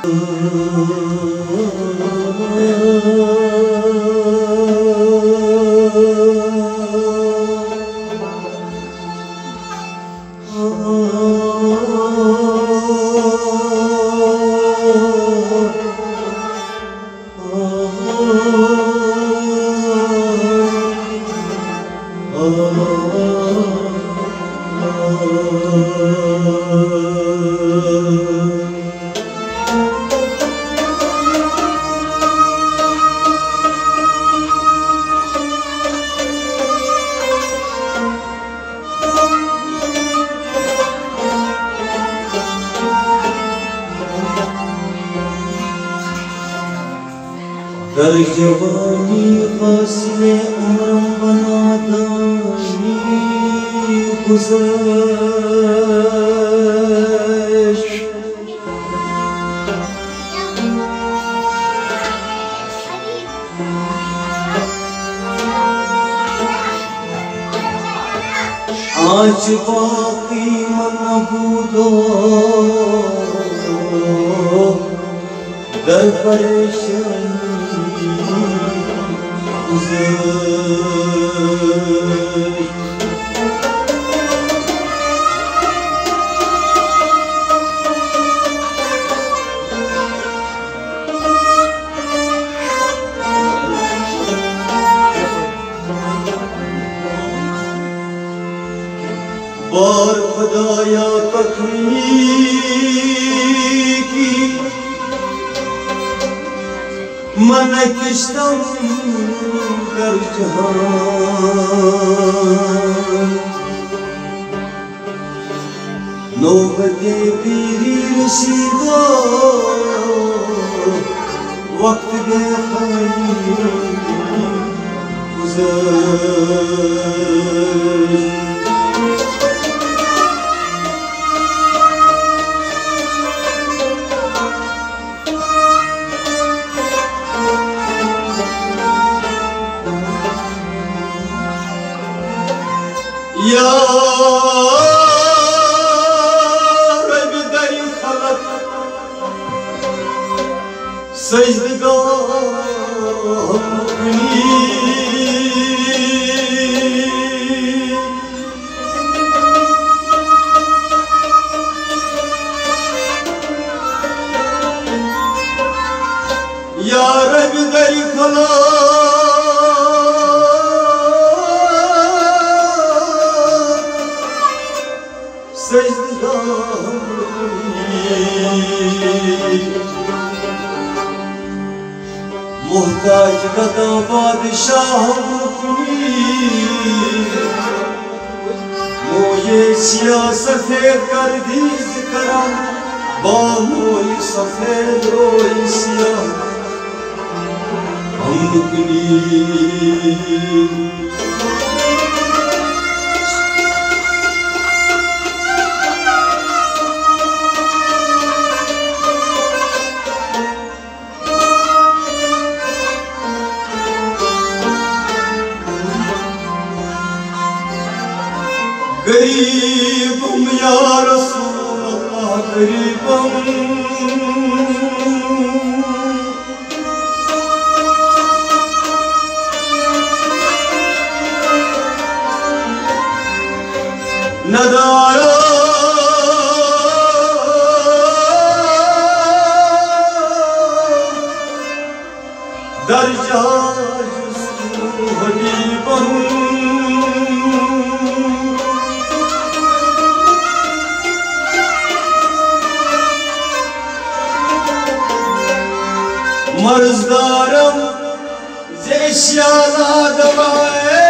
در جوانی فصل عمرم بنادانی گذشت آج باقی من نبود در پریشانی बार खुदाया तकनीकी मन किश्तम कर जहान नौबते पीरी रशीदा वक्त गए खाली गुज़र या रब दर खलक सजदगाह अपनी या रब दर खलक मोहताज गदा बादशाह मोये सियासत कर दीज करम बामोई सफेद रोई सियाह हम गरीबम या रसूल अल्लाह गरीबम नदारा दर्जा हबीबम मर्जदारम ज़ेशियाना दवाए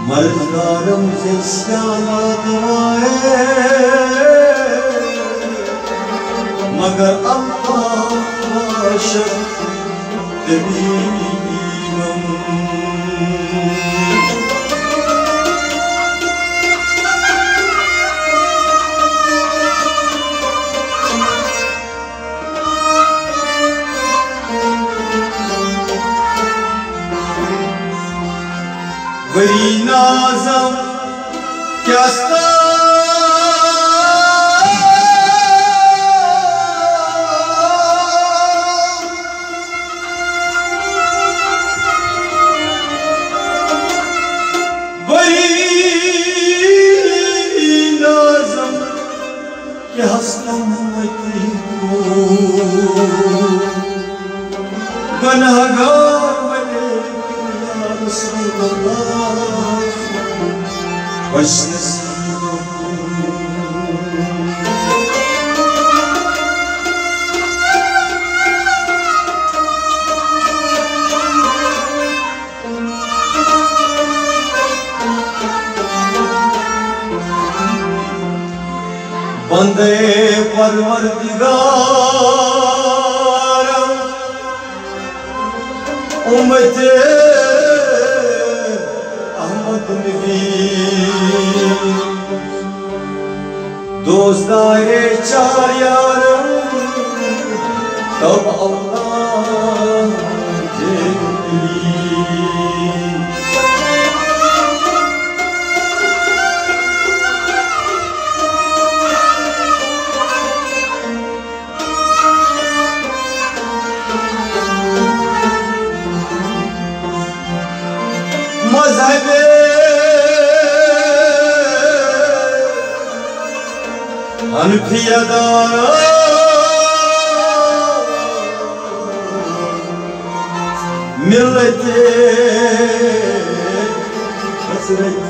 मर्जदारम ज़ेशियाना दवाए मगर अल्लाह शर्त तबीबम बरी नाज़म क्या गनहगार बने या रसूल अल्लाह खुश नसीब बंदे परवरदिगार उम्मत अहमद नबी दोस्ताए चार यार तब अल्लाह मज़हब हनफिया दारा मिल्लत हज़रत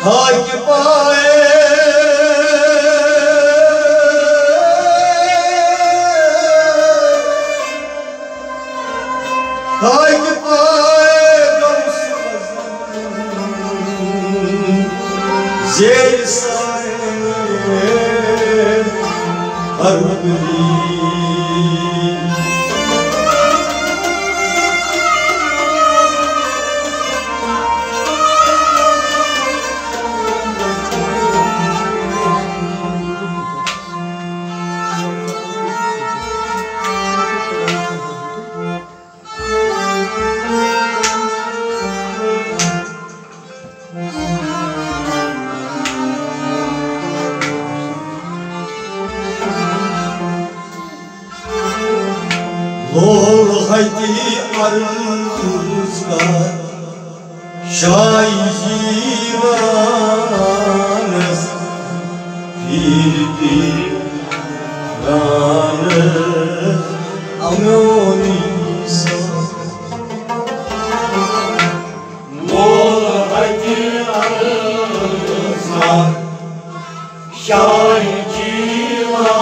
खाक पाए जेल साए हर बोल खैती अर्ज़ शाही जीवानस पीरानस अम्योनी सा बोल खैती अर्ज़ शाही जीवानस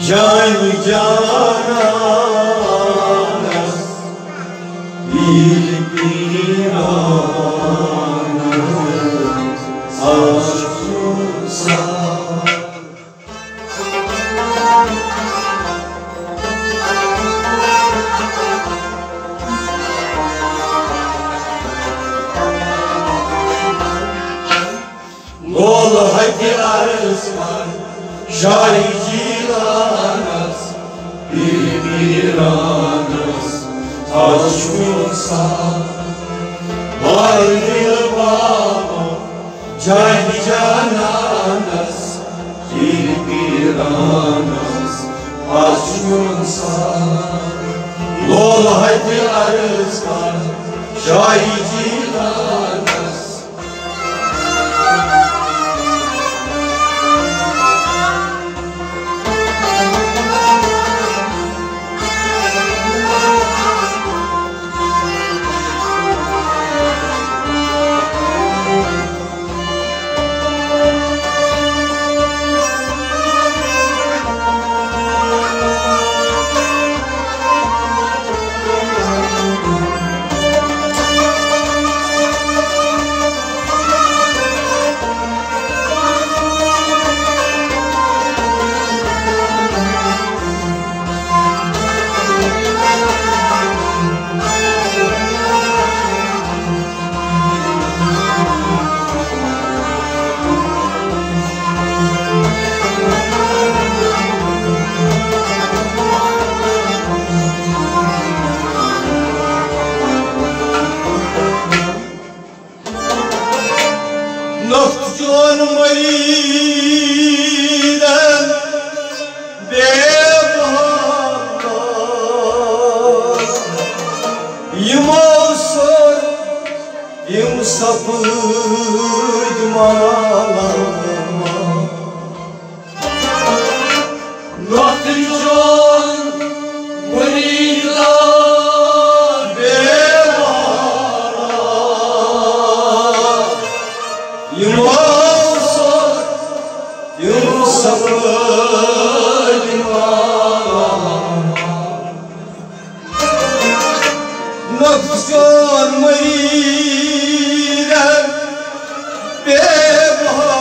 जान जाना पीर पीराना बोल हति अर्ज़ शाही जीवानस पीरानस अशुसा भाई दिल बाबो जान जानानस पीरानस अशुसा बोल हति अर्ज़ शाही जीवानस sapıtma Naktican muridan devara Yumasa sapıtma Naktican muridan devara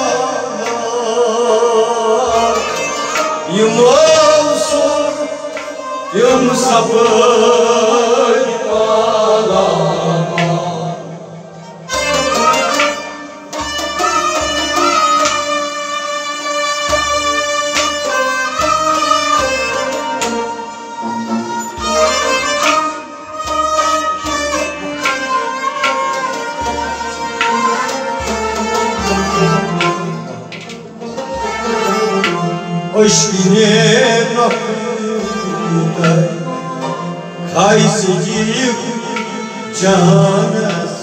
Yumasa sapıtma Aşkine nakıda kaysıcık canas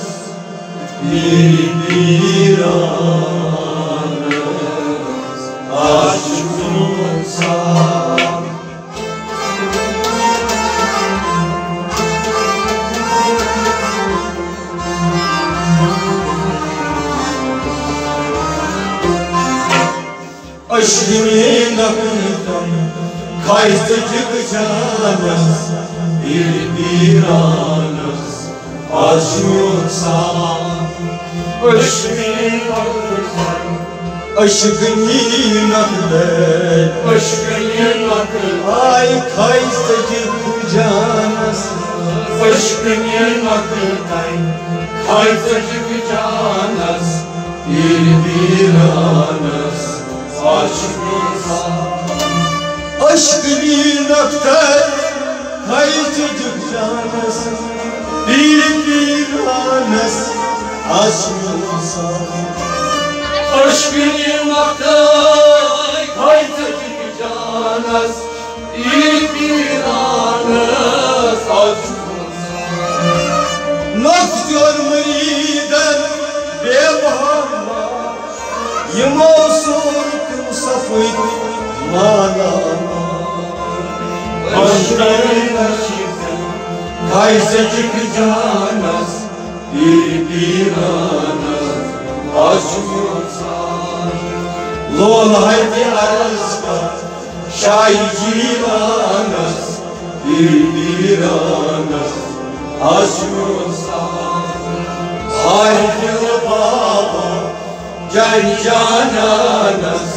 bir anas aşkınsa Aşkını nakıdan kaysıcık canas bir anas aşıyorsa Aşkını nakıdan ay kaysıcık canas Aşkını nakıdan kaysıcık canas bir anas aşkınsa Aşkını nakıdan kaysıcık canas bir anas aşkınsa Aşkını nakıdan kaysıcık canas bir anas aşkınsa Naktican muridan devara Yumasa sapıtma Aşkını kaysıcık canas bir anas aşkınsa Lol haydi arzka şahici anas bir anas aşkınsa Haydi baba can cananas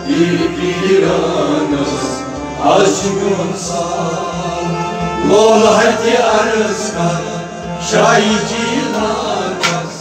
bir anas aşkınsa Lol haydi arzka şahici anas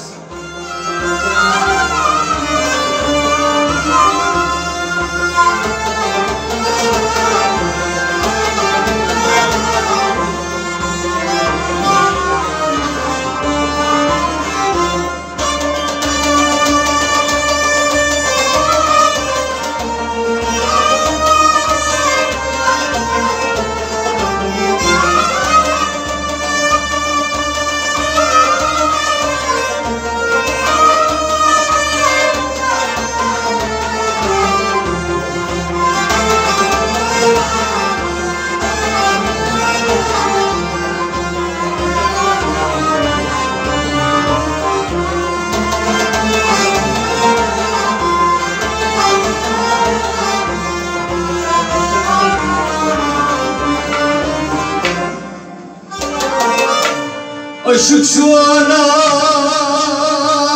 Aşık şu an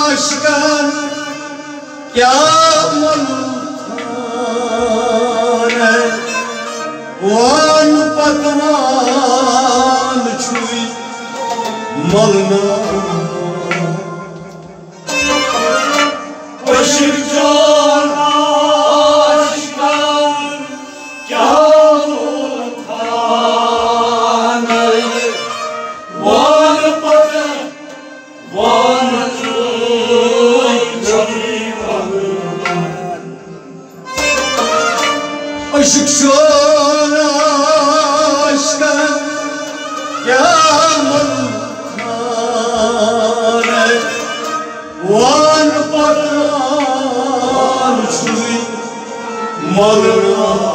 aşkın yağmurtane Van patman çuy malına Aşık can aşkın yağmurtane Aşık şu an aşkın yağmurtane malına.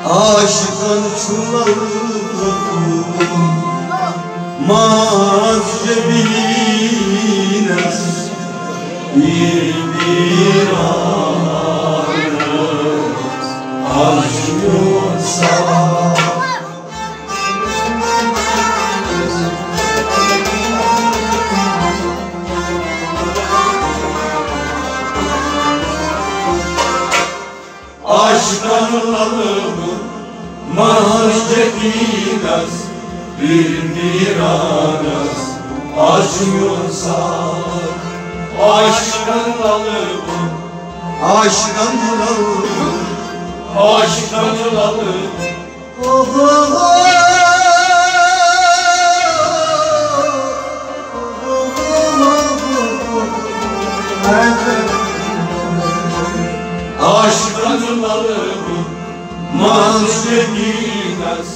Aşıktan çullarım mazcebines bir anı aşıyorsa aşktan alıp mahcedines bir anas aşıyorsa aşktan alıp Aşktan alıp aşktan alıp aşktan alıp mahcedines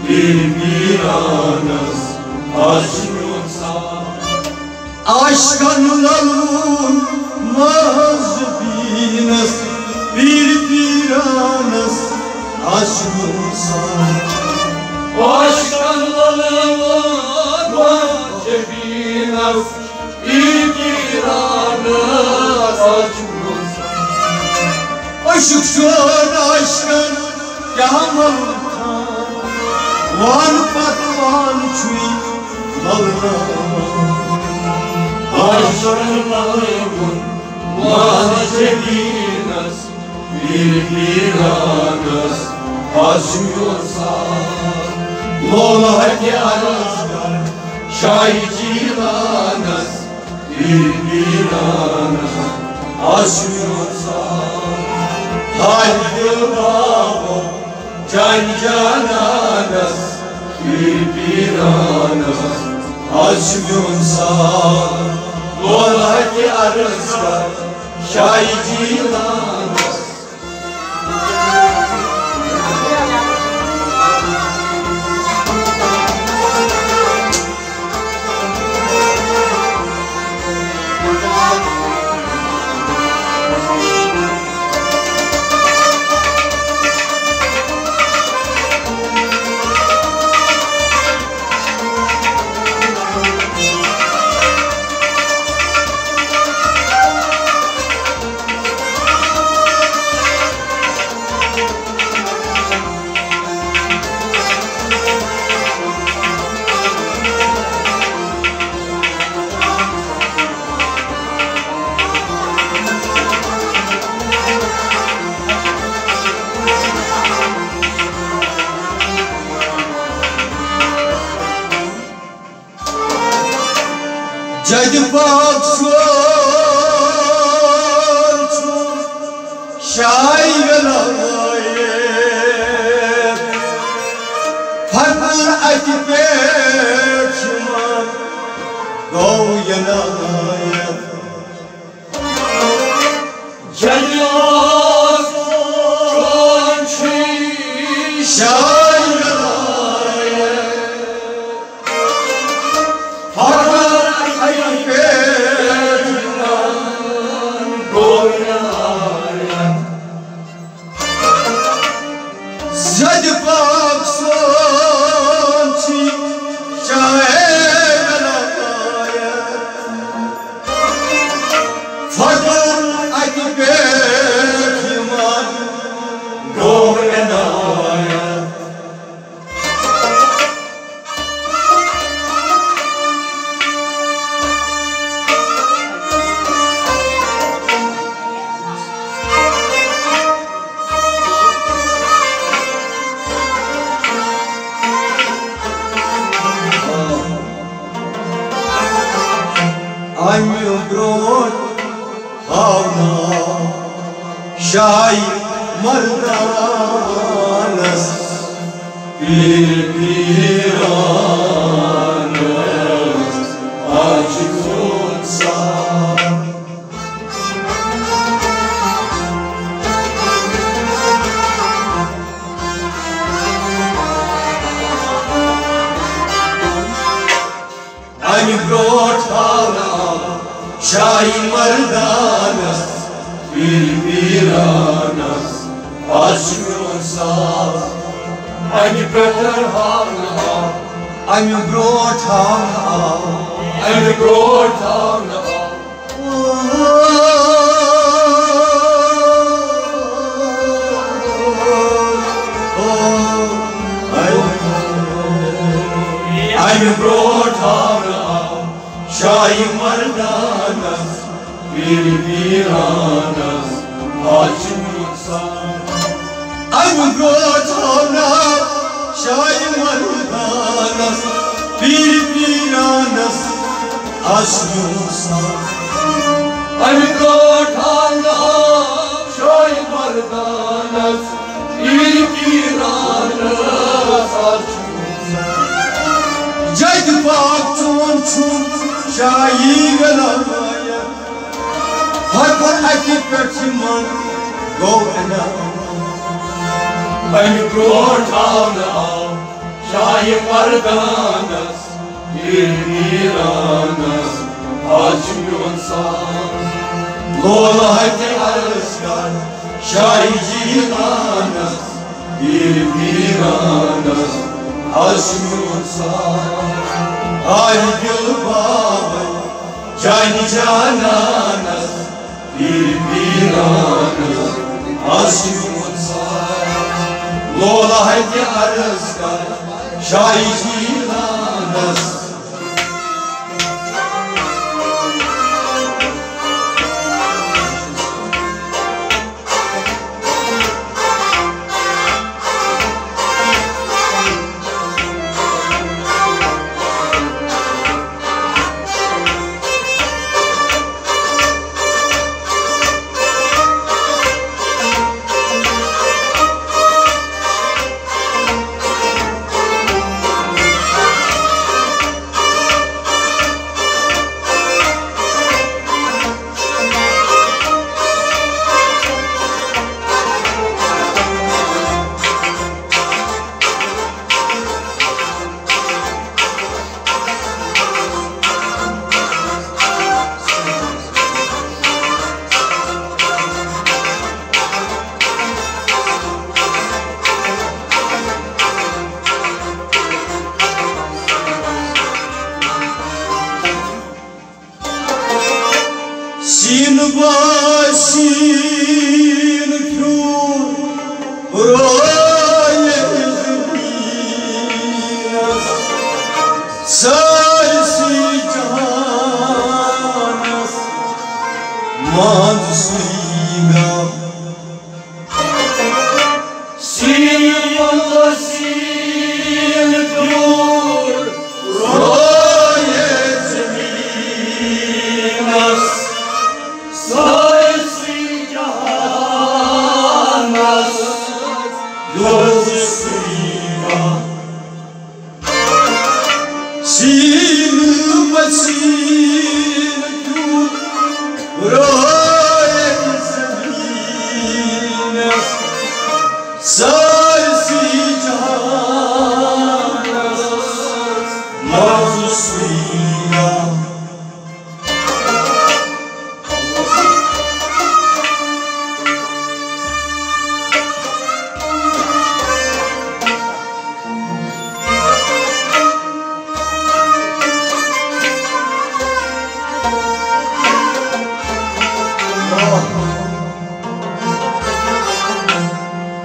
bir anas aşıyorsa Aşktan alıp mazbines bir anas aşıyorsa aşktan alıp mahcedines bir anas aşıyorsa Aşıkçın aşkın yamaltan Van patvan çuy malına aşktan alıp mahcedines bir anas aşıyorsa Lola hadi arazgar şahicilanas bir anas aşıyorsa Haydi babo can cananas bir anas aşıyorsa Lola hadi arazgar şahicilanas Caydı baksun şaygalaye Farklı akibet şuman Doğyanaye Geliyor çok şaygalaye Farklı Caydı baksun şaygalaye Farklı akibet şuman Doğyanaye Anyu brod havna şay mardanas bir anas Şahi Merdanız Bilbiranız Aşkınsa I'm your brother Hana, I'm your brother I'm your brother. I'm your brother Şahi Merdanız Bilbiranız Aşkınsa I'm your brother Şahi Merdanız Bilbiranız Aşkınsa I'm your brother, Şahi Merdanız Bilbiranız Aşkınsa. Cayt bak çun çun Şahi Galamaya Har par akif perçiman Govena I'm your brother, Şahi Merdanız Bilbiranız Aşkınsa. Lola hadi arızgar Şahi Cihanız Bilbiranız Aşkınsa Ali Gül Baba Cani Cananız Bilbiranız Aşkınsa Lola hadi arızgar Şahi Cihanız Sin başın kür royez sarsi cahanas mansuyga Sin başın kür royez Sarsi cahanas Gözüsüyle Sin başın kür royez sarsi cahanas mansuyga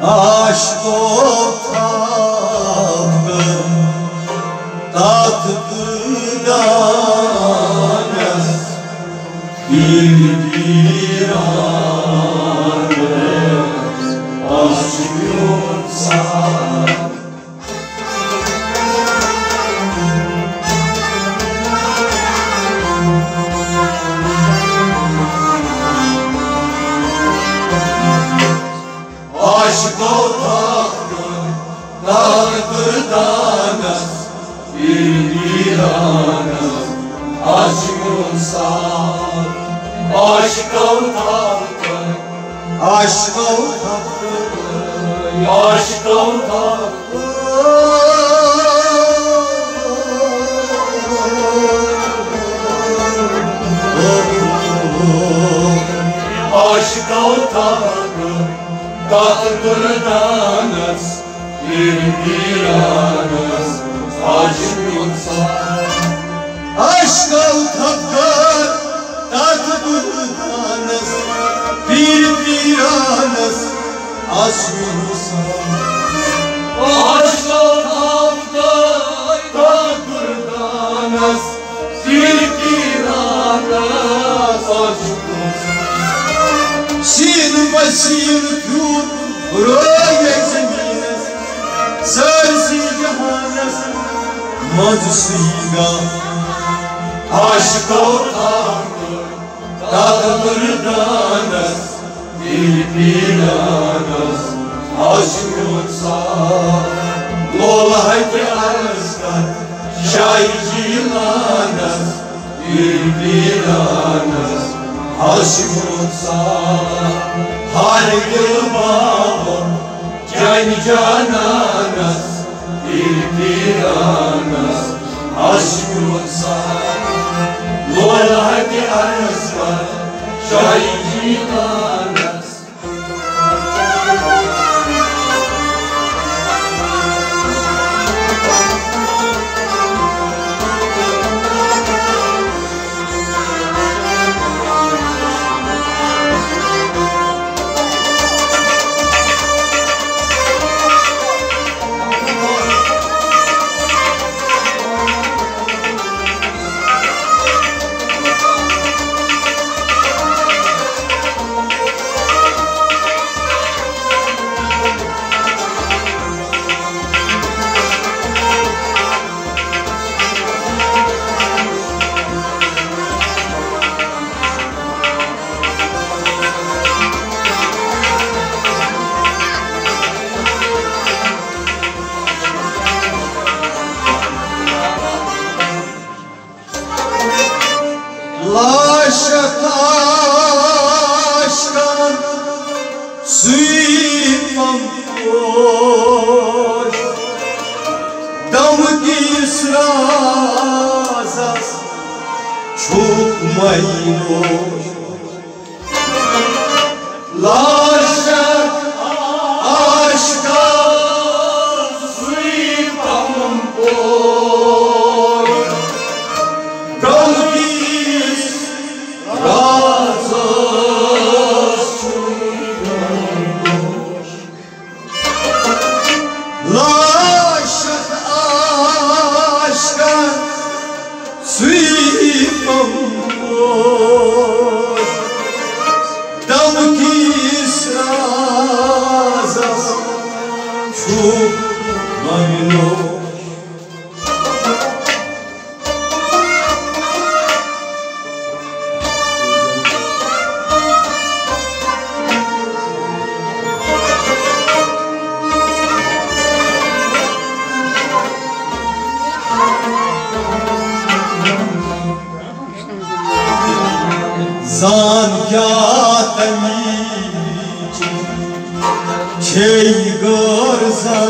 Aşk o tatlıdanız Bilbiranız aşk yoksa Aşk o tatlıdanız Bilbiranız aşk yoksa Aşk o tatlı Aşk o tatlı Aşk o tatlı Oh căutată, Tatăl Durdanăs, Irbiranăs, Ajuța. Aș căuta Tatăl Durdanăs, Irbiranăs, Ajuța. Aș căuta Tatăl Durdanăs, Irbiranăs, Ajuța. Și-n vășinul trud, roiei zăminăs, Să-ți Iohannes, mă-ți-siga. Aș căuta Tatăl Durdanăs, Irbiranăs, Ajuța. Lolai-te arscat, și-ai-gilanăs, Irbiranăs, Ajuța. Hai-te babă, Jai-Jananăs, Irbiranăs, Ajuța. Lolai-te arscat, și-ai-gilanăs. Laşa-taşkan suyman koş, Damı kisrazas çok maynoş. Laşa-taşkan suyman koş, Damı Zan-gâatămici, cei gărzanăs,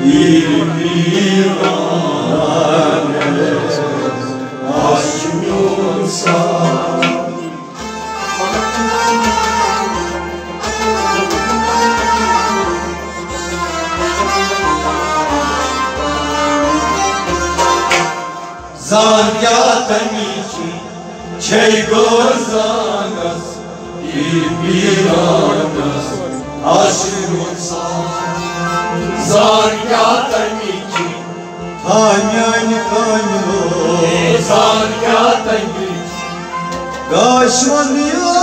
Irbiranăs, Ajuța. Zan-gâatămici, cei gărzanăs, Irbiranăs, Ajuța. Zan-gâatămici, Ani-ani, ani-ani, Zan-gâatămici, Gașman-io.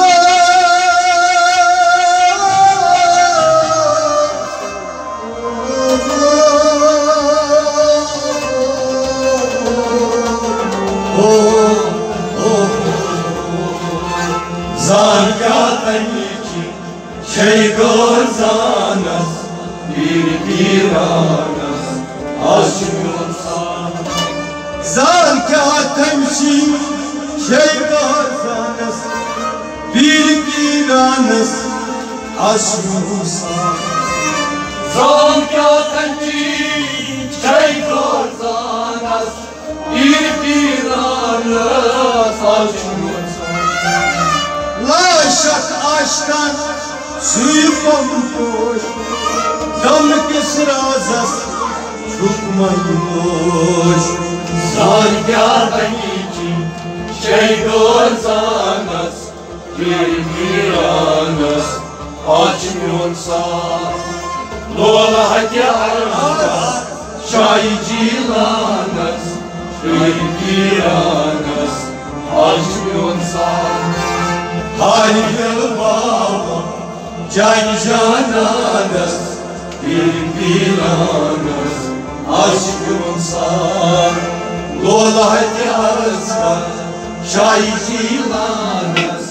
Zan-gâatămici, cei gărzanăs, Irbiranăs, Ajuța. Zan-gâatămici, cei gărzanăs, Irbiranăs, Ajuța. Zan-gâatămici, cei gărzanăs, Irbiranăs, Ajuța. aşktan suyup olmuş Dam kis razas çıkmaymış Zargardan için şey görzanas Bilmiranas açmıyorsa Lola hadi arza Şaycilanas Bilmiranas açmıyorsa Halil baba can cananas Bilmiranas açmıyorsa Lola hadi arza Şaycilanas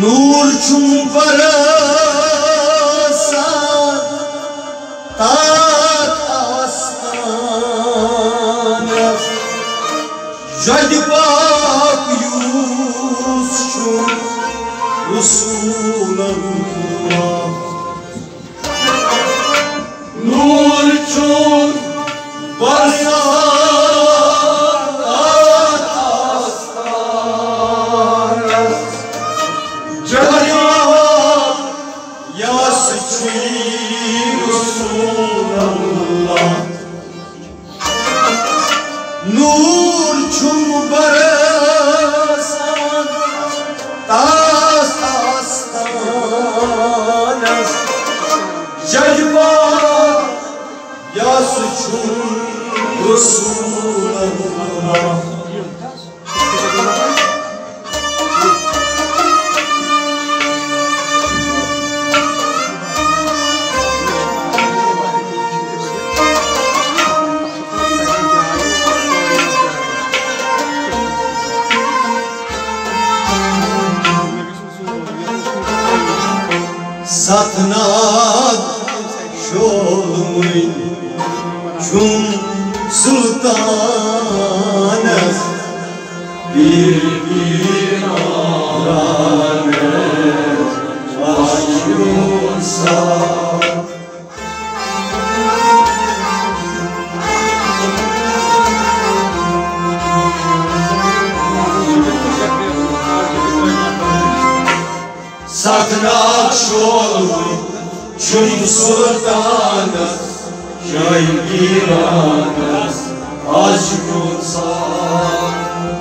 Nur çumbarasa tat astana Jadi bak Yusuf Resulallah Nur çun Varsa Nur çumbarasa tas astanas Jajba yasuçun Resulallah Satnad şolmuyn çum sultanas bir aramet başlıyorsa Satnad şolmuyn çum sultanas Şaygiranas aşkınsa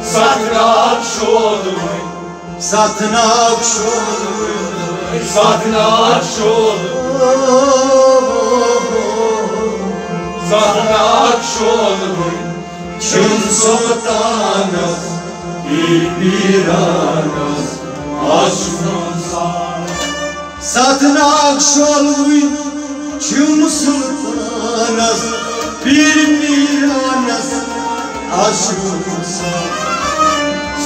Satnak şolmuy Satnak şolmuyn Satnak şolmuy Satnak şolmuy Çum sultanas Bilmiranas açmıyorsa Satnak şolmuyn Çum sultanas Bilmiranas aşkınsa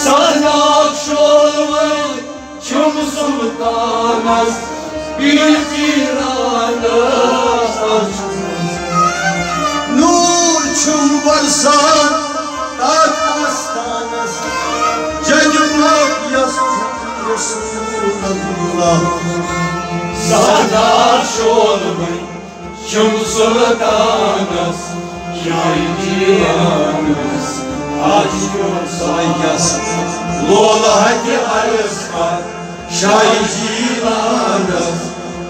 Satnak şolmuy Çum sultanas Bilmiranas açmıyorsa Nur çum varsa tat astanas Cacımak yastık Resulallah Satnak şolmuy Çum sultanas Şaygiranas açmıyorsa Lola hadi arızka Şaygiranas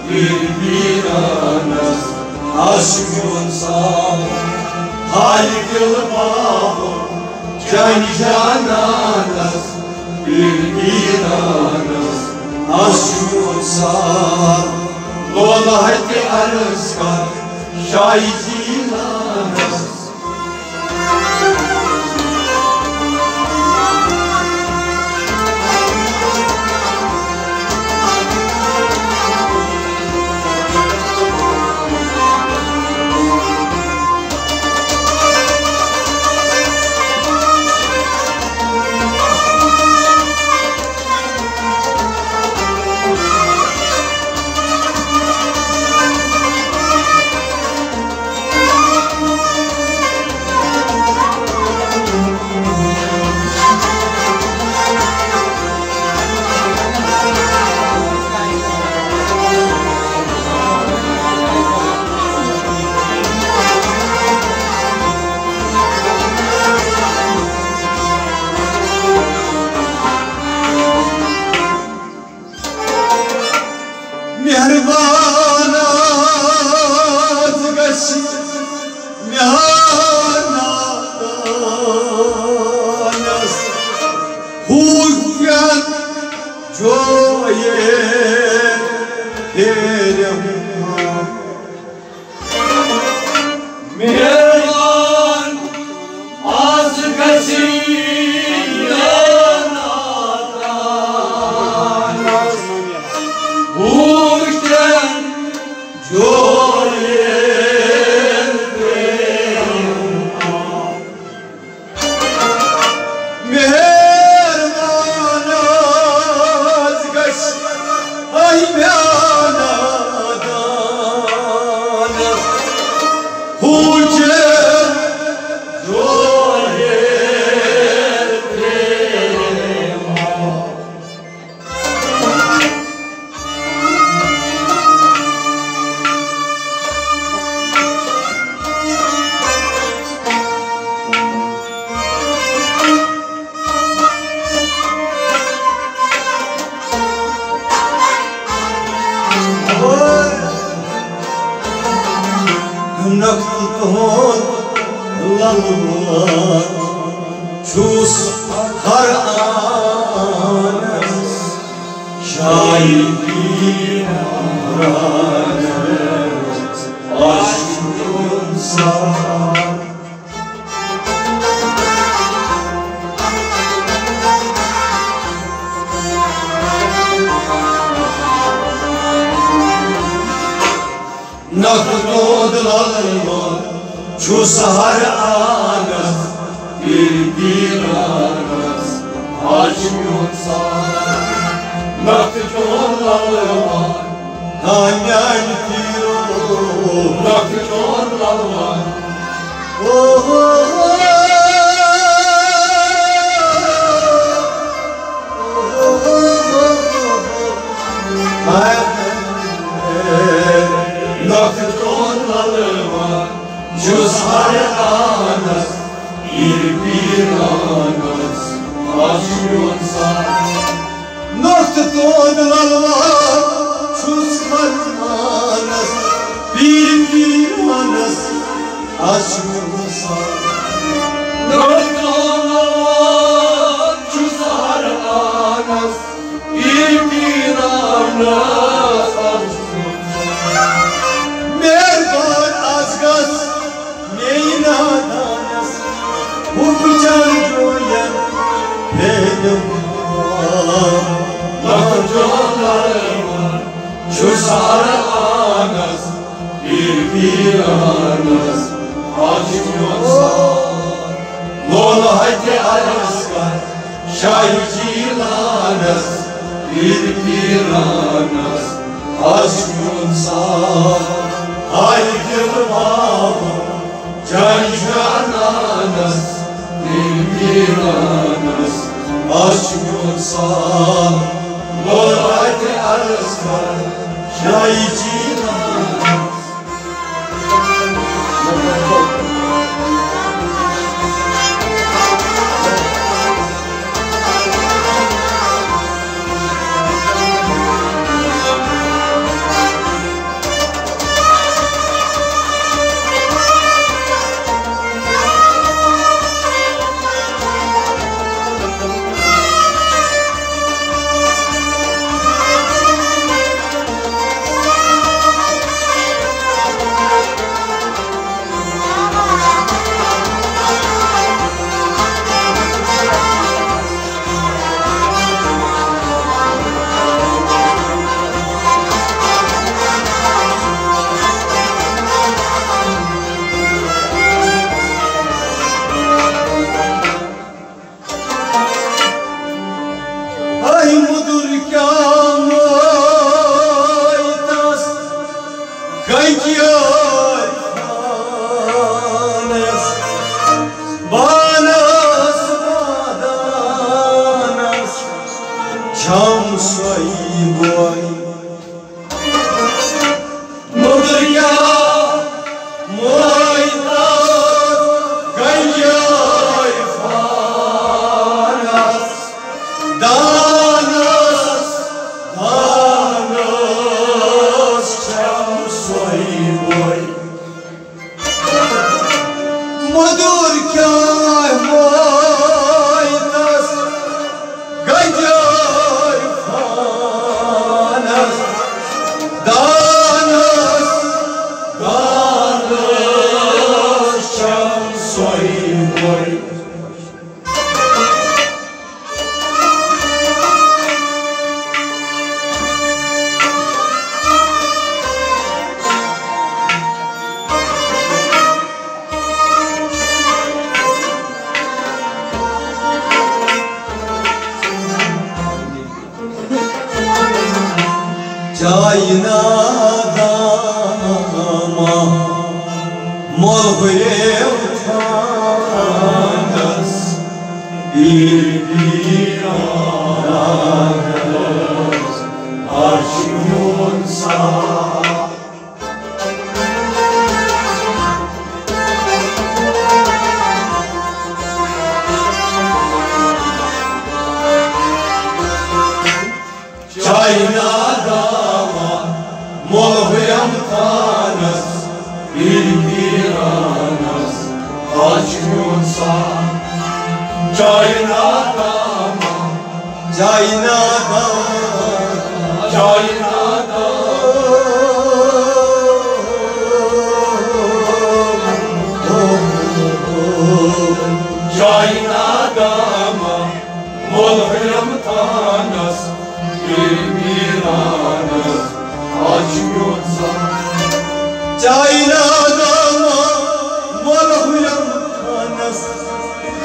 Bilmiranas açmıyorsa Halil baba Can cananas Bilmiranas açmıyorsa Lola hadi arızka Şaygiranas Çus har anas şahidin aranes aşkınsa nakdodlanma çus har anas bir anas aşkınsa nakdodlanma hanyan tiro nakdodlanma oh nakdodlanma çus har anas bir anas aşkınsa nakdodlanma çus har anas bir anas aşkınsa nakdodlanma çus har anas bir anas aşkınsa merbar azgaz neynadanas bu bıçan joyan benim nakdodlanma çus har anas bir anas aşkınsa Lola haydi araskar şahidilanas bir anas aşkınsa haydi baba canjananas bir anas aşkınsa Lola haydi araskar şahidilanas molhuyum tanas bir anas aşkınsa Çayna dama molhuyum tanas bir anas aşkınsa Çayna dama Çayna dama Çayna Çayna dama molhuyum tanas bir anas aşkınsa Çayna dama molhuyum tanas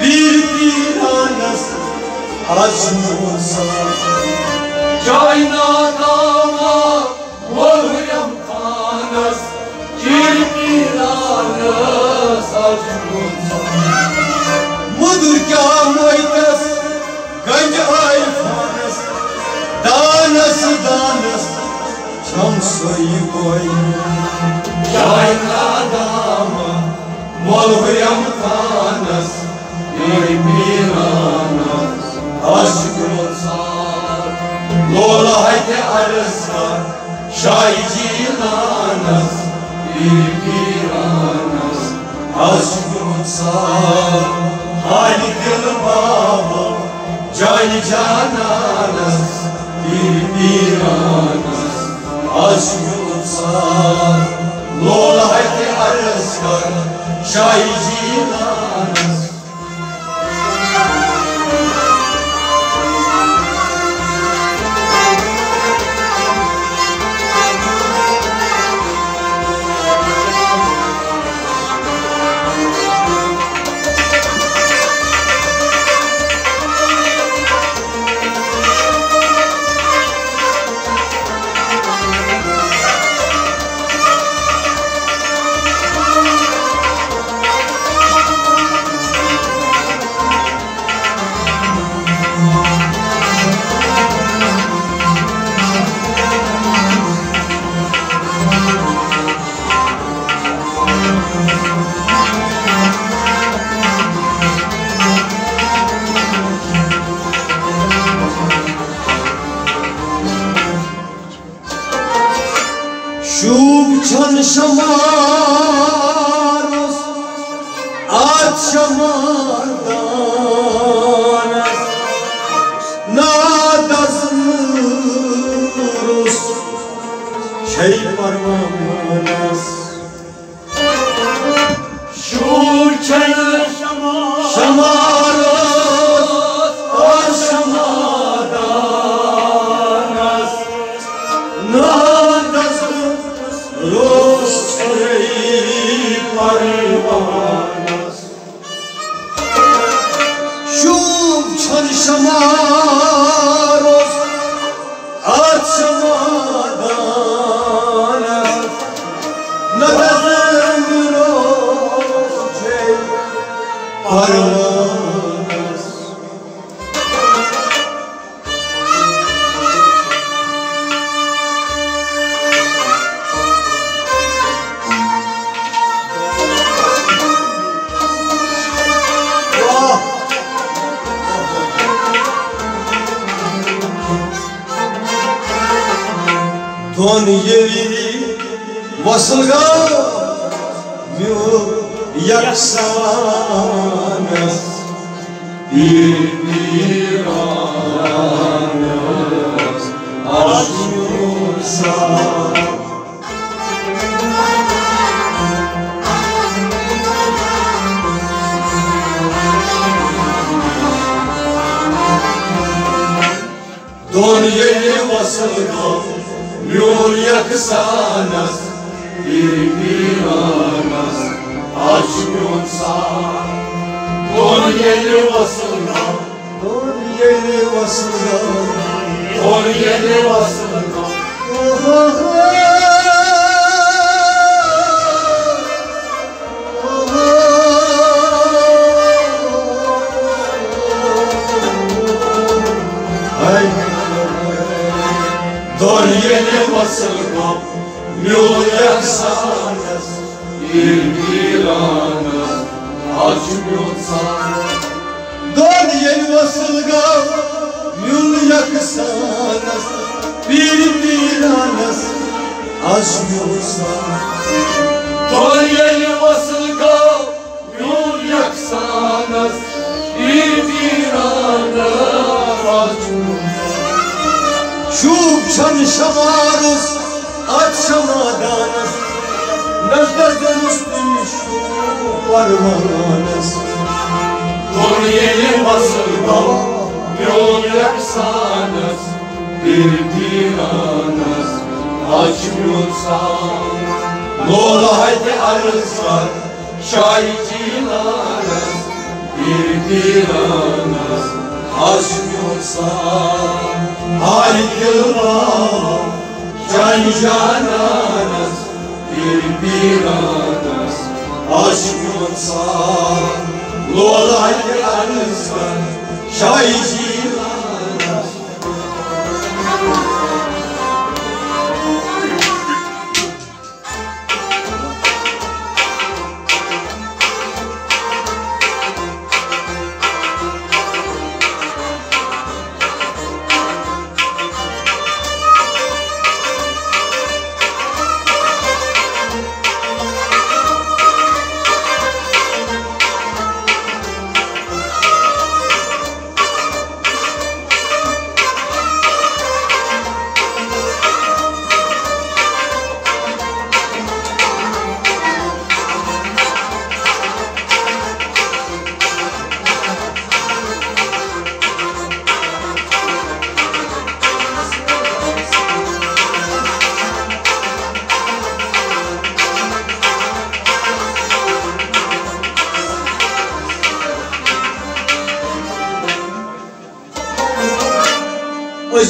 bir anas aşkınsa Çayna dama molhuyum tanas bir anas aşkınsa Mudur kâmaytas ganj ayfanas Danas danas çam soyu koy Çayna dama molhuyum tanas bir anas aşkınsa Lola haydi arızlar şahidilanas bir anas aşkınsa Halikil baba cani cananas bir anas aşkınsa Lola haydi arızlar şahidilanas Şubçan şamarız at şamardanas nadazırız şey parmağınız Şubçan şamarız at şamardanas Rosrey parvanas Şubçan şamaros açmadanas Nadazım rosrey parvanas Don yeri vasılga mü yaksanas bir anas aşkınsa Don yeri vasılga Yol yaksanas bir anas aşkınsa Don yeri vasılga Don yeri vasılga Don yeri vasılga yaksanız bir anız açmıyorsa Doğan yeni vasılga yol yaksanız bir anız açmıyorsa Doğan yeni vasılga yol yaksanız bir anız açmıyorsa Şu çalışamarız açamadanız Nereden üstün şu parmağınız Doğan yeni vasılga yol yaksanız bir anız açmıyorsa Lola haydi arızlar şahitçilarız bir anız açmıyorsa Haydi baba can cananız bir anız açmıyorsa Lola haydi arızlar şahitçilarız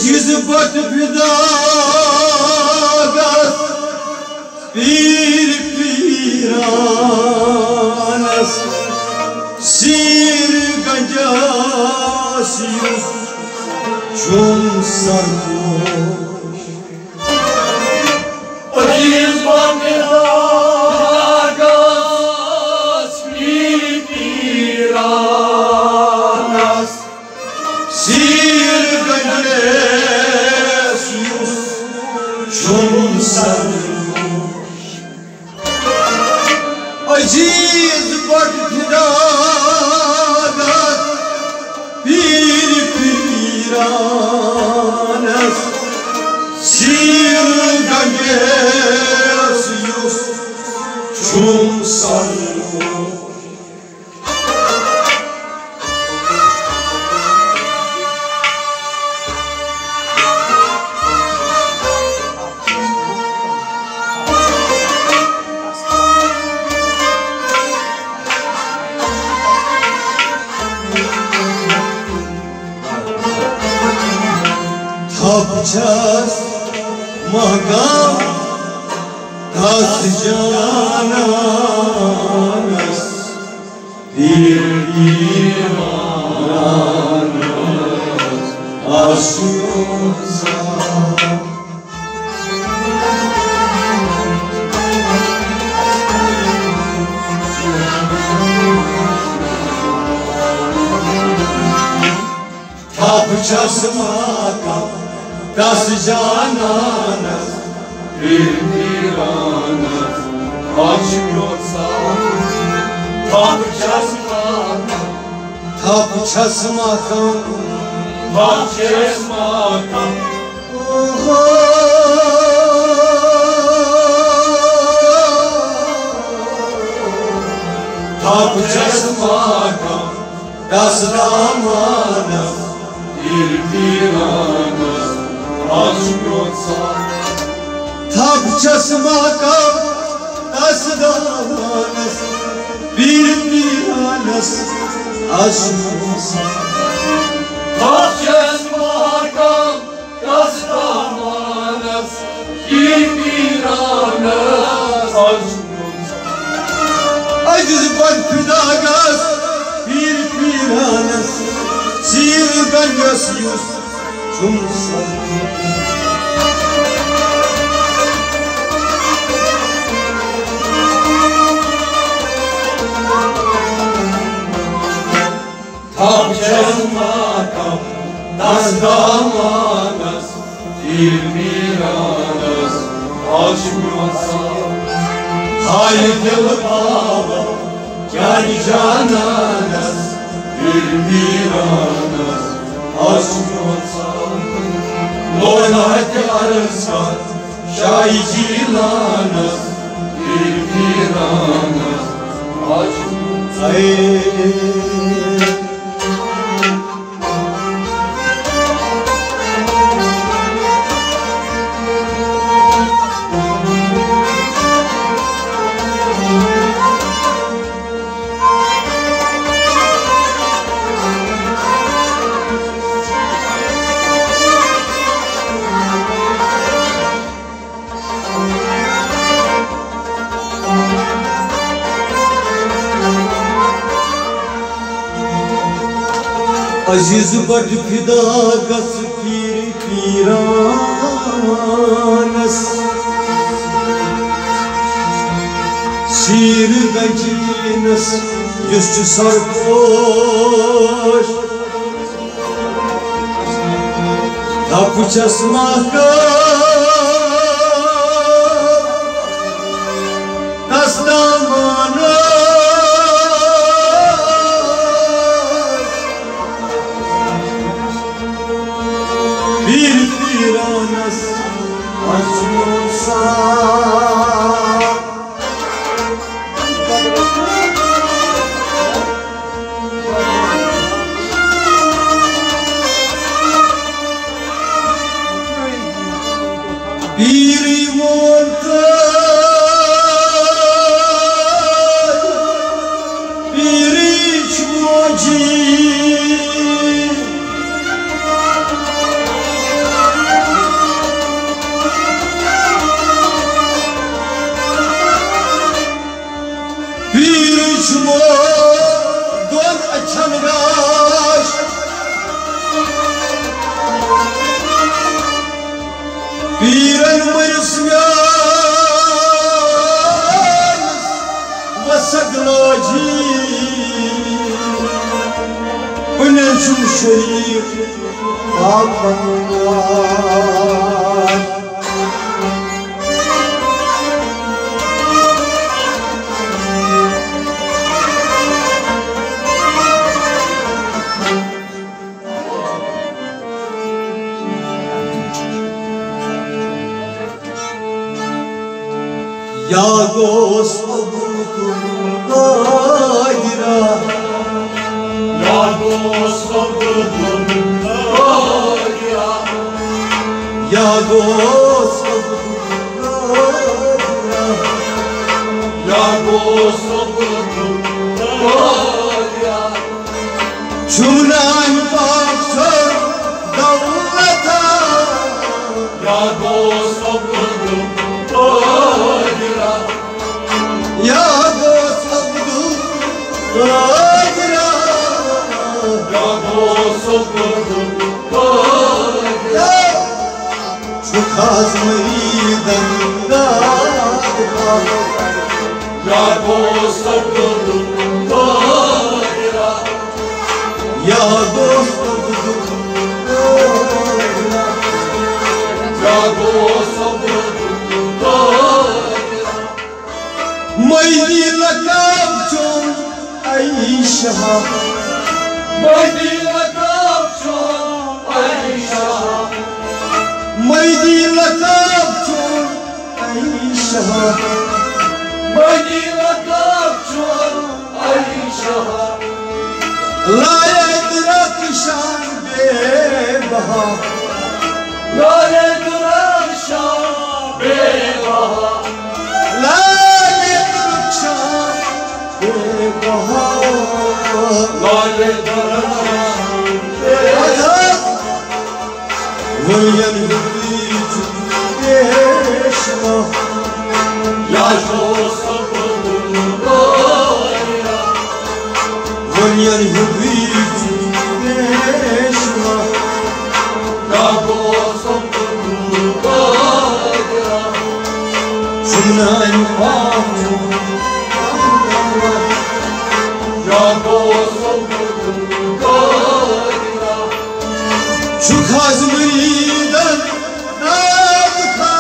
Yüzü batıp dagat bir anas Sir gancası çum sarhoş Yüz batıp dagat bir anas Sir gancası çum sarhoş Aziz batıp dagat bir anas Sir gancası çum sarhoş Tapacağız makam tas cananız bir anız aşıyorsa Tapacağız makam tas cananız bir anız açmıyorsa tapacağız makam Tapacağız makam tapacağız makam Tapacağız makam tas damanız bir anız açmıyorsa Tapacağız makam tas damanız bir anız aşmıyorsa tapacağız makam tas damanız bir anız açmıyorsa Aciz batıp dagat bir anız Sir gancası çum sarhoş Hayır dil baba Kâni cananas Bilmiranas Aşk olsan Loynati arasat Şahi cilanas Bilmiranas Aşk olsan Aziz bad fida gas pir piranas Şiir gacinas yüzçü sarhoş Tapuças mahkam Tas damana Bir piranas açmıyorsa Bir immortal Bir içmoci Don açangaş Biren mırsmyan Vasaklaci Önencüm şerif Apanlar Yagos abudum hayra Yagos abudum hayra Yagos abudum hayra Yagos abudum hayra Çumran baktır davlata Yagos abudum hayra Yagos abudum hayra Yagos abudum hayra Şu kazmıriden dağda Yagos abudum hayra Yagos abudum hayra Yagos abudum hayra Maydi lakab çon Ayşe Maydi lakab çon Ayşe Maydi lakab çon Ayşe Maydi lakab çon Ayşe Layet rakşan bebaha Lanet rakşan bebaha Layet rakşan bebaha Lanet rakşan bebaha Vuryan hüvit beşma Yagos abudum hayra Vuryan hüvit beşma Yagos abudum hayra Şundan ağacım Yagos abudum hayra Şu kazmıriden nadıka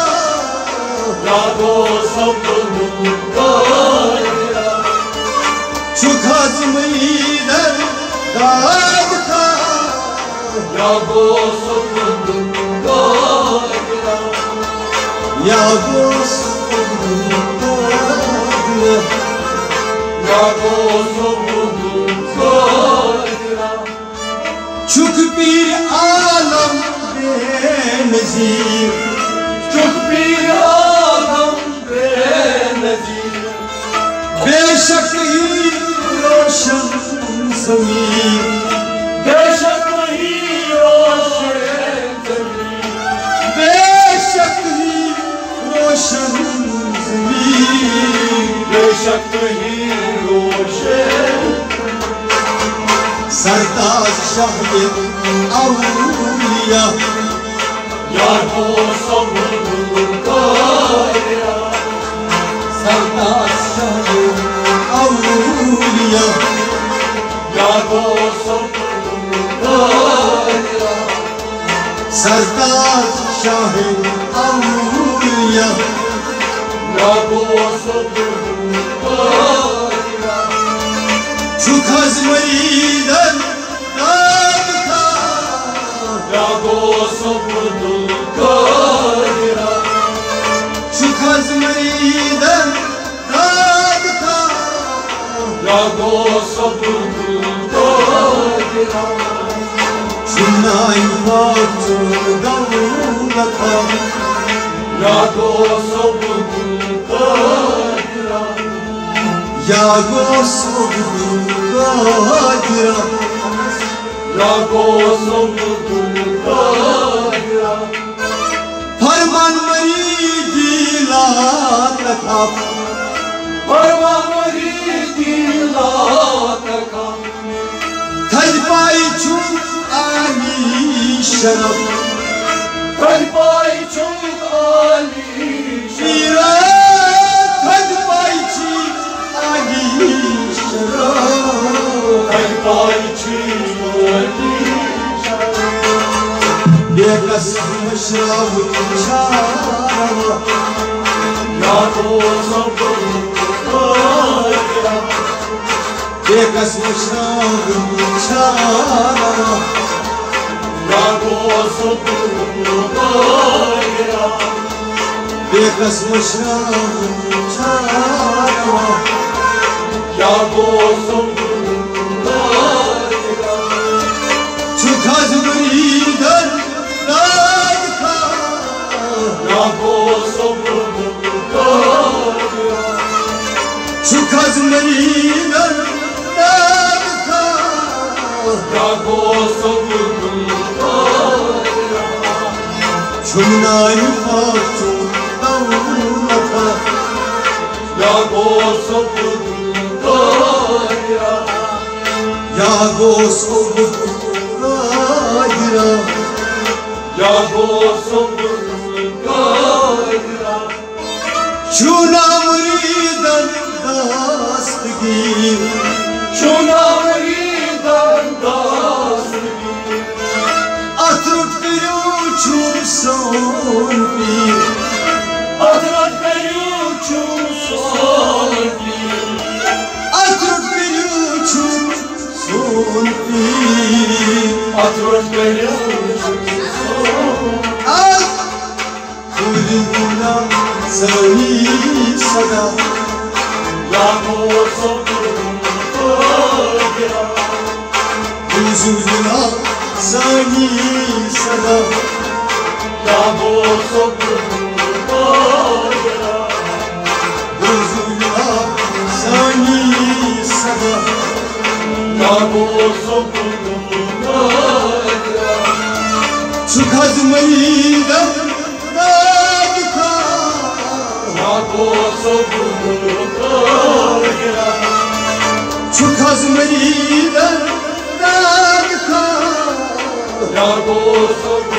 Yagos abudum hayra चुक पीर आलम बेनज़ीर चुक पीर आलम बेनज़ीर बेशक ही रोशन ज़मीर बेशक ही रोशन ज़मीर बेशक ही रोशन ज़मीर बेशक ही रोशन सरताज शाह औलिया यार वो सबुल कायरा सरताज शाह औलिया यार वो सबुल कायरा सरताज शाह औलिया यार वो सबुल कायरा Çukaz mıydan dadka यार वो सबुल कायरा Çukaz mıydan dadka यार वो सबुल कायरा Şunay vakti davlaka यार वो सबुल कायरा Ya Gosub Gadira यार वो सबुल कायरा Farman mıydı laka परवानगी दिला तका Tadbay çun ali şarap कर पाई चुक आली Şira tadbay çun ali şarap कर पाई चुक आली Bekas mışrav çara या तो सब कायरा Bekas mışrav çara या तो सब कायरा Bekas mışrav çara या तो सब कायरा Çukaz mıydan dadka या तो सब कायरा Çukaz mıydan dadka या तो सब कायरा Çumnay faktu davlaka या तो सब कायरा Ya Gosub Gadira या तो सब कायरा Şuna mıydan dastgir चुनावी दंदासगी Atıp bir uçursun bir अदरक कयूं चूसोगी Atıp bir uçursun bir अदरक कयूं चूसोगी Al kulübüne seni sada या वो सब कायरा Huzuruna seni sada या वो सब कायरा Huzuruna seni sada या वो सब कायरा Çukaz mıydan dadka या वो सब कायरा Çukaz mıydan dadka या वो सब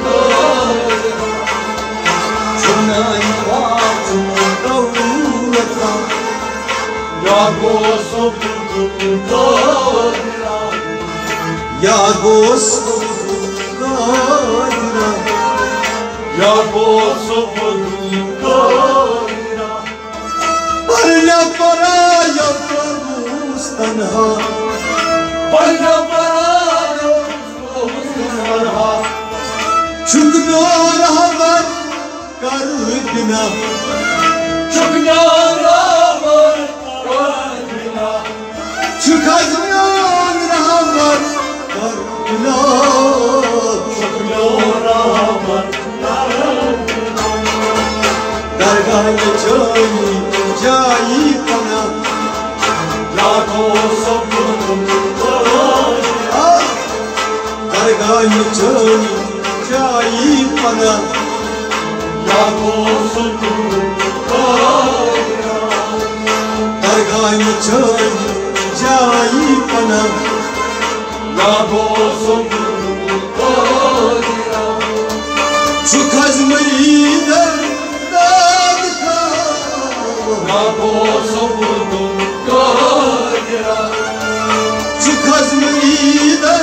कायरा Şunay vakti davlaka या वो सब कायरा Ya Gosub Gadira या वो सब Kiara Parla para yaparız tanha पन्ना परायो bana Çok yaralar kalbine Çok azmıyor rahmet kalbine Çok yaralar kalbine Dargah-ı cani bana Lago sabırım kalbine Dargah-ı cani bana Lago sabırım kalbine Dargah-ı cani bana Lago sabırım kalbine Çok azmayı da Lago sabırım kalbine Çok azmayı da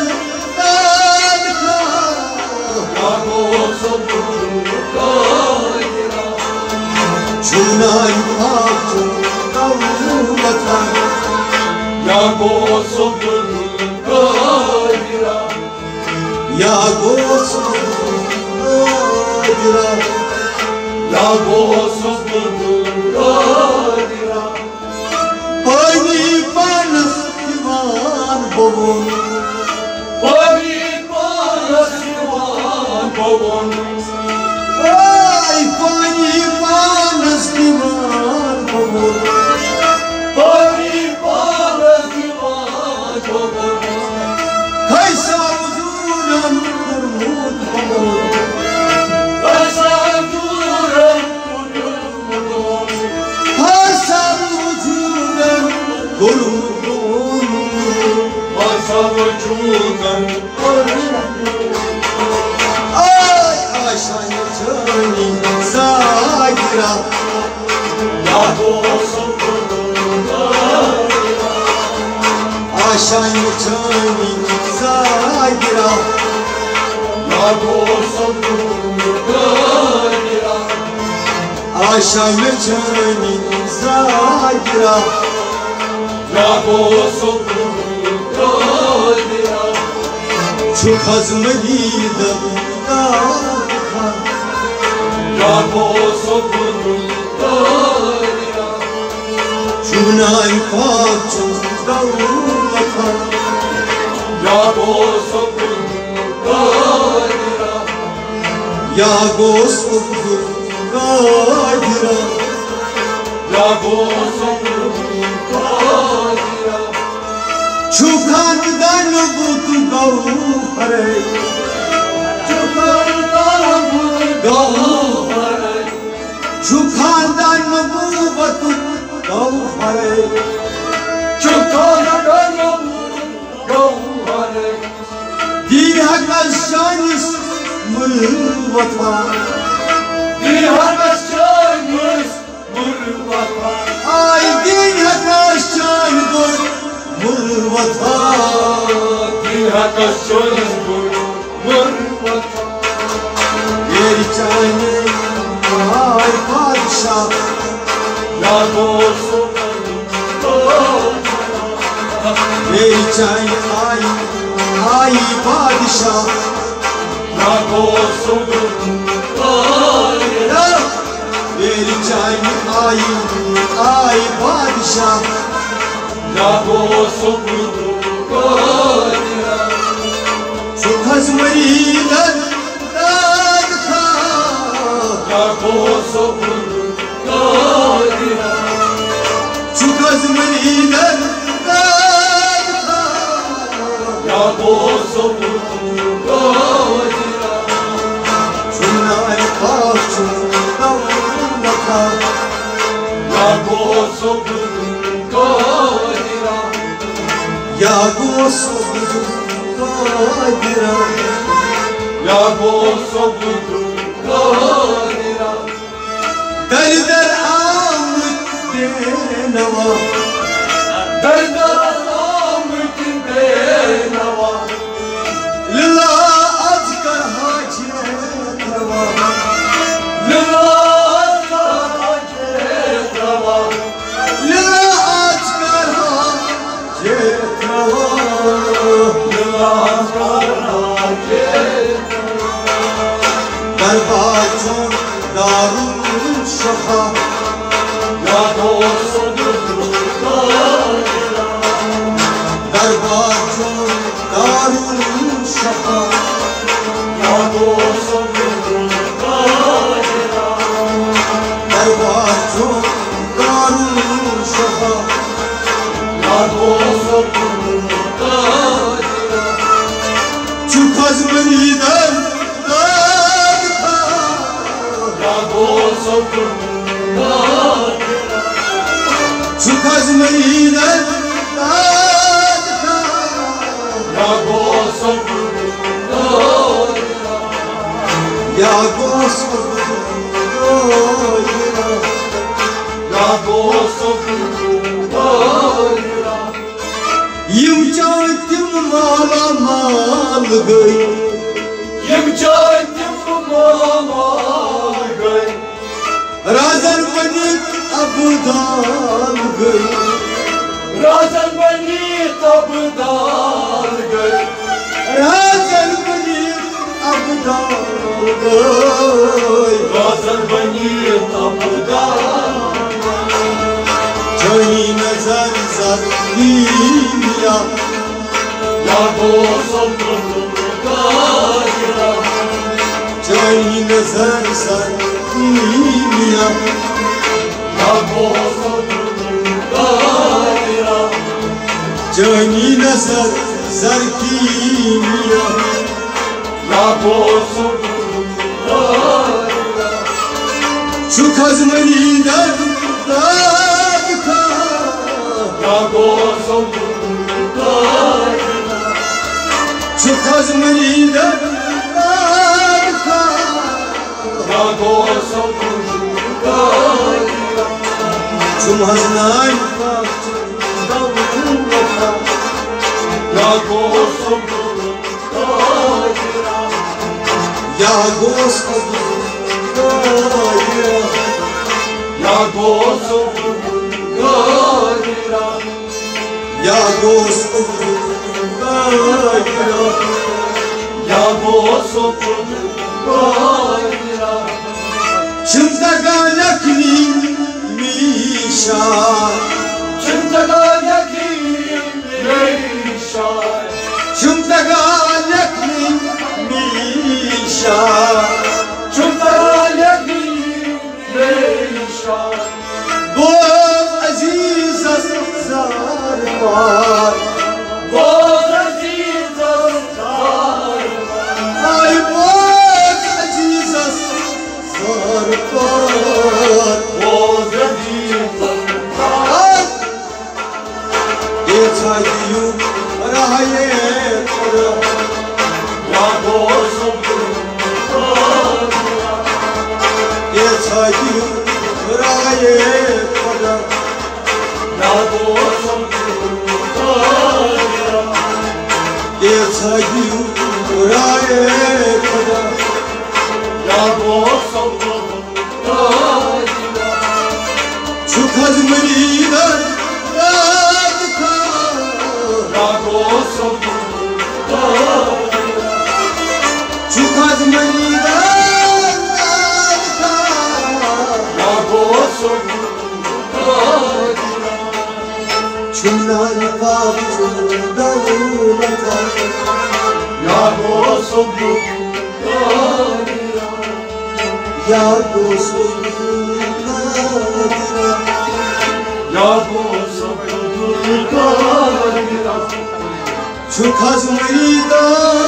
Lago sabırım kalbine Çunan paktı davulata Lago sabırım kalbine Ya gosur adira Lago sabırım kalbine Pani panas divan bovun Bani bana sivan kovun Ay pani panas divan bovun Bani bana sivan kovun Kaysa uzuran kurmut bovun Başar duran uyumudum Hasar uzuran kurmut bovun Başar ucudan Ay aşan çani zagira Lago sabırım kalbine Aşan çani zagira Lago sabırım kalbine Aşan çani zagira Lago sabırım kalbine Çok azmalıydı dağlar Lago sabırım kalbine Çunan paçı davulata Lago sabırım kalbine Ya gosur gadira Lago sabırım kalbine Çukandan butu gavhare Çıkardan bu gavhare Çukandan butu gavhare Çıkardan bu gavhare Dihakas şanis mırvata Dihakas çayımız mırvata Ay dihakas şanis mırvata Dihakas çayımız mırvata Yeri çayne ay padişah Lago sabırım kalbine Yeri çayne ay padişah Lago sabırım kalbine Yeri çayne ay padişah Lago sabırım kalbine Çok azmayla dadka Lago sabırım kalbine Çok azmayla dadka Lago sabırım kalbine Çunay paçı davulata Lago sabırım kalbine Ya gosur gadira Lago sabırım kalbine Derder amut denava Derdar ahmetin benava Lila azkar hacet rava Lila hacet rava Lila azkar hacet rava Lila hacet Berbaçon darul दरबार जो दारुल शफा दरबार जो दारुल शफा चुखज मरीदर चुखज मरीदर यम चाय तिम माला माल गई राजन बनी अबदाल गई राजन बनी अबदाल गई जही नजर ज़मीया जही नजर ज़मीया जही नजर ज़रकीमिया चुखज मरीदर चुखज मरीदर चुमहज नाई या Господи, я Господи, я Господи, я Господи, Чимтаганякни Миша, Чимтаганякни Миша, Чимтаганякни Миша, Чимтаганякни Миша, Боз Азиза Зармар, Боз Азиза Зармар, Ай Боз Азиза Зармар, Боз Азиза Зармар, Ецадию Рахае Кора, Я Господи, Ецадию Рахае Кора, Я Господи, Ецадию Рахае Кора, Я Господи, Чуказ Мридар Я Господи, Чуказ Мридар Я Господи, Чунани Павчу Даулата Я Господи, Я Господи, Я Господи, Чуказ Мридар